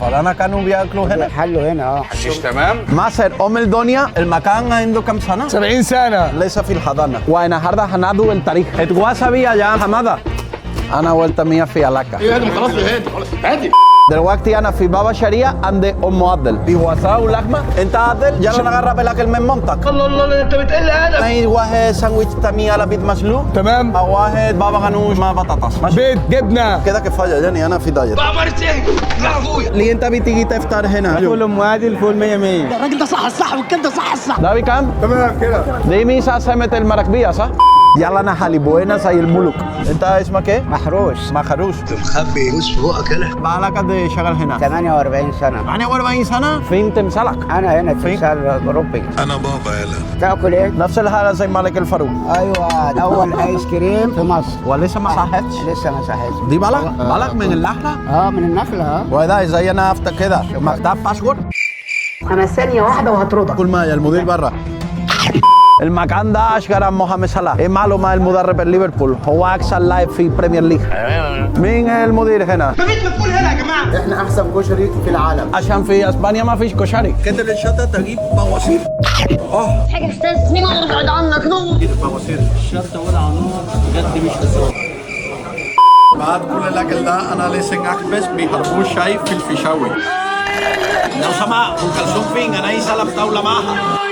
فرانا كانوا بياكلوا هنا. حلوا هنا حشيش تمام. ماسر ام الدنيا المكان عنده كم سنه؟ 70 سنة. ليس في الحضانه. والنهارده هنعدو التاريخ. اتواصبي يا حماده. انا قلت مية في علاقه. ايه هادي خلاص يا هادي خلاص هادي. دلوقتي انا في بابا شريعه عند ام عادل بيوصاو لحمه. انت عادل يلا نقرب الاكل من مامتك. الله انت بتقل ادب. هاي واحد ساندويتش تامي على بيض مسلوق تمام. او واحد بابا غنوش مع بطاطس ماشي. بيض جبنة. كده كفايه يعني انا في دايت. بابرتي يا ابويا. ليه انت بتيجي تفطر هنا؟ فول ام عادل فول 100 100. الراجل ده صح والكلب ده صح. ده بكام؟ تمام كده. دي ميسا سمة المراكبية صح؟ يلا انا حليبوينا زي الملوك. انت اسمك ايه؟ محروس. مخروش. مخبي بوس في بقك كده. بقالك قد ايه شغال هنا؟ 48 سنة. 48 سنة؟ فين تمثالك؟ أنا هنا فين؟ تمثال أوروبي. انا بابا يلا. تاكل إيه؟ نفس الحالة زي ملك الفاروق. أيوة أول آيس كريم في مصر. ولسه ما صحتش؟ لسه ما صحيتش. دي بالك من النحلة؟ من النخلة وده زي انا افتك كده مكتب باسورد. انا ثانيه واحده وهطردك. كل ما يا المدير برا. المكان ده اشهر محمد صلاح. ايه معلومة المدرب ليفربول هو اكثر لاعب في بريمير ليج. مين المدير هنا؟ إحنا أحسن كشري في العالم. عشان في اسبانيا ما فيش كشري. كده الشطة تجيب بواسير. حاجة استاذ مين ابعد عنك نور. بعد كل الاكل ده انا لسه اكبس بيحربوش شاي في الفيشاوي. لو سمحت ام كلثوم فين؟ انا عايز سلطه ولا معاها.